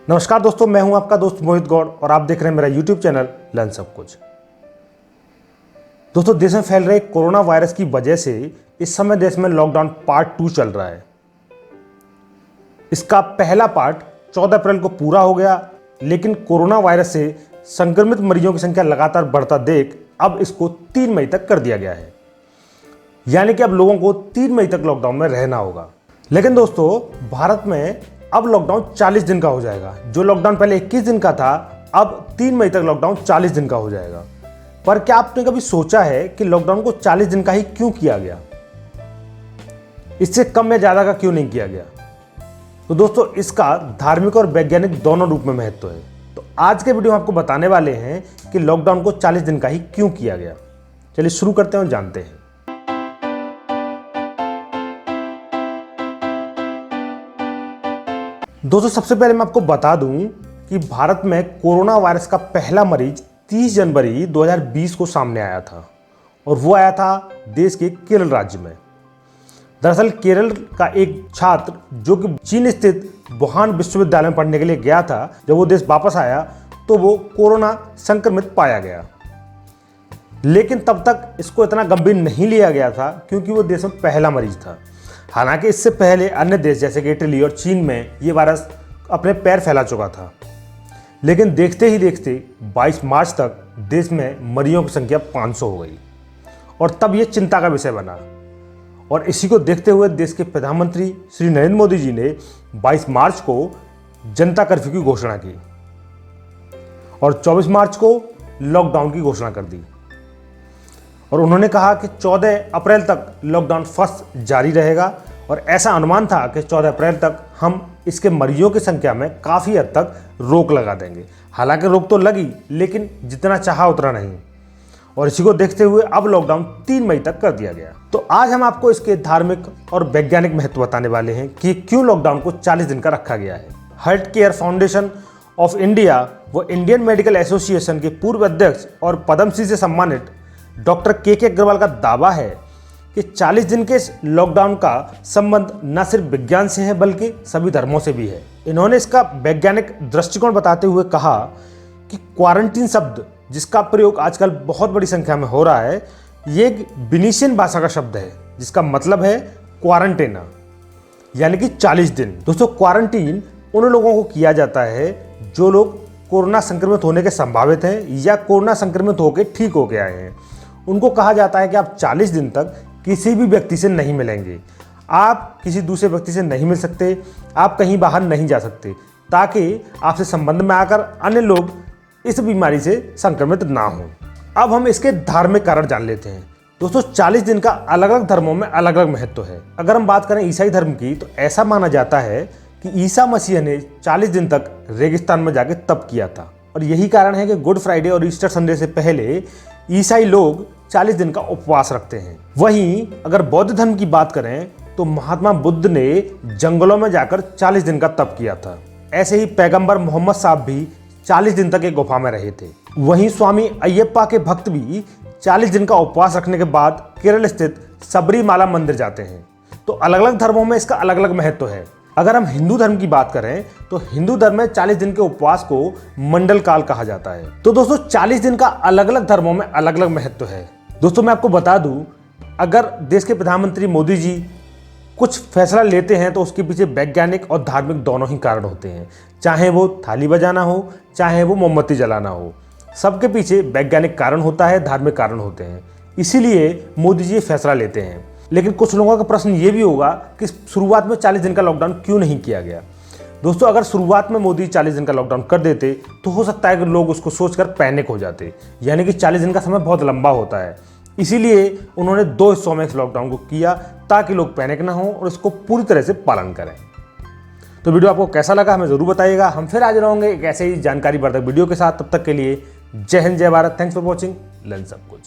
नमस्कार दोस्तों, मैं हूं आपका दोस्त मोहित गौड़ और आप देख रहे हैं मेरा यूट्यूब चैनल लर्न सब कुछ। दोस्तों, देश में फैल रहे कोरोना वायरस की वजह से इस समय देश में लॉकडाउन पार्ट 2 चल रहा है। इसका पहला पार्ट 14 अप्रैल को पूरा हो गया, लेकिन कोरोना वायरस से संक्रमित मरीजों की संख्या लगातार बढ़ता देख अब इसको 3 मई तक कर दिया गया है। यानी कि अब लोगों को 3 मई तक लॉकडाउन में रहना होगा। लेकिन दोस्तों, भारत में अब लॉकडाउन 40 दिन का हो जाएगा। जो लॉकडाउन पहले 21 दिन का था, अब 3 मई तक लॉकडाउन 40 दिन का हो जाएगा। पर क्या आपने कभी सोचा है कि लॉकडाउन को 40 दिन का ही क्यों किया गया? इससे कम या ज्यादा का क्यों नहीं किया गया? तो दोस्तों, इसका धार्मिक और वैज्ञानिक दोनों रूप में महत्व है। तो आज के वीडियो में आपको बताने वाले हैं कि लॉकडाउन को 40 दिन का ही क्यों किया गया। चलिए शुरू करते हैं और जानते हैं। दोस्तों, सबसे पहले मैं आपको बता दूं कि भारत में कोरोना वायरस का पहला मरीज 30 जनवरी 2020 को सामने आया था और वो आया था देश के केरल राज्य में। दरअसल केरल का एक छात्र जो कि चीन स्थित वुहान विश्वविद्यालय में पढ़ने के लिए गया था, जब वो देश वापस आया तो वो कोरोना संक्रमित पाया गया। लेकिन तब तक इसको इतना गंभीर नहीं लिया गया था क्योंकि वो देश में पहला मरीज था। हालांकि इससे पहले अन्य देश जैसे कि इटली और चीन में ये वायरस अपने पैर फैला चुका था। लेकिन देखते ही देखते 22 मार्च तक देश में मरीजों की संख्या 500 हो गई और तब ये चिंता का विषय बना। और इसी को देखते हुए देश के प्रधानमंत्री श्री नरेंद्र मोदी जी ने 22 मार्च को जनता कर्फ्यू की घोषणा की और 24 मार्च को लॉकडाउन की घोषणा कर दी। और उन्होंने कहा कि 14 अप्रैल तक लॉकडाउन फर्स्ट जारी रहेगा और ऐसा अनुमान था कि 14 अप्रैल तक हम इसके मरीजों की संख्या में काफ़ी हद तक रोक लगा देंगे। हालांकि रोक तो लगी, लेकिन जितना चाहा उतना नहीं। और इसी को देखते हुए अब लॉकडाउन 3 मई तक कर दिया गया। तो आज हम आपको इसके धार्मिक और वैज्ञानिक महत्व बताने वाले हैं कि क्यों लॉकडाउन को 40 दिन का रखा गया है। Health care foundation of India व इंडियन मेडिकल एसोसिएशन के पूर्व अध्यक्ष और पद्मश्री से सम्मानित डॉक्टर के अग्रवाल का दावा है कि 40 दिन के इस लॉकडाउन का संबंध न सिर्फ विज्ञान से है बल्कि सभी धर्मों से भी है। इन्होंने इसका वैज्ञानिक दृष्टिकोण बताते हुए कहा कि क्वारंटीन शब्द, जिसका प्रयोग आजकल बहुत बड़ी संख्या में हो रहा है, ये एक विनीशियन भाषा का शब्द है जिसका मतलब है क्वारंटीना, यानी कि 40 दिन। दोस्तों, क्वारंटीन उन लोगों को किया जाता है जो लोग कोरोना संक्रमित होने के संभावित हैं या कोरोना संक्रमित होकर ठीक हो गए हैं। उनको कहा जाता है कि आप 40 दिन तक किसी भी व्यक्ति से नहीं मिलेंगे, आप किसी दूसरे व्यक्ति से नहीं मिल सकते, आप कहीं बाहर नहीं जा सकते, ताकि आपसे संबंध में आकर अन्य लोग इस बीमारी से संक्रमित ना हों। अब हम इसके धार्मिक कारण जान लेते हैं। दोस्तों, 40 दिन का अलग अलग धर्मों में अलग अलग महत्व है। अगर हम बात करें ईसाई धर्म की, तो ऐसा माना जाता है कि ईसा मसीह ने 40 दिन तक रेगिस्तान में जाके तप किया था और यही कारण है कि गुड फ्राइडे और ईस्टर संडे से पहले ईसाई लोग 40 दिन का उपवास रखते हैं। वहीं अगर बौद्ध धर्म की बात करें तो महात्मा बुद्ध ने जंगलों में जाकर 40 दिन का तप किया था। ऐसे ही पैगंबर मोहम्मद साहब भी 40 दिन तक एक गुफा में रहे थे। वहीं स्वामी अय्यप्पा के भक्त भी 40 दिन का उपवास रखने के बाद केरल स्थित सबरीमाला मंदिर जाते हैं। तो अलग अलग धर्मों में इसका अलग अलग महत्व है। अगर हम हिंदू धर्म की बात करें तो हिंदू धर्म में 40 दिन के उपवास को मंडल काल कहा जाता है। तो दोस्तों, 40 दिन का अलग अलग धर्मों में अलग अलग महत्व है। दोस्तों, मैं आपको बता दूं, अगर देश के प्रधानमंत्री मोदी जी कुछ फैसला लेते हैं तो उसके पीछे वैज्ञानिक और धार्मिक दोनों ही कारण होते हैं। चाहे वो थाली बजाना हो, चाहे वो मोमबत्ती जलाना हो, सबके पीछे वैज्ञानिक कारण होता है, धार्मिक कारण होते हैं। इसीलिए मोदी जी फैसला लेते हैं। लेकिन कुछ लोगों का प्रश्न ये भी होगा कि शुरुआत में 40 दिन का लॉकडाउन क्यों नहीं किया गया। दोस्तों, अगर शुरुआत में मोदी 40 दिन का लॉकडाउन कर देते तो हो सकता है कि लोग उसको सोचकर पैनिक हो जाते, यानी कि 40 दिन का समय बहुत लंबा होता है। इसीलिए उन्होंने 2 हिस्सों में इस लॉकडाउन को किया ताकि लोग पैनिक ना हो और इसको पूरी तरह से पालन करें। तो वीडियो आपको कैसा लगा हमें जरूर बताइएगा। हम फिर हाजिर होंगे एक ऐसे ही जानकारी वर्धक वीडियो के साथ। तब तक के लिए जय हिंद, जय Bharat. Thanks for watching learn सब कुछ।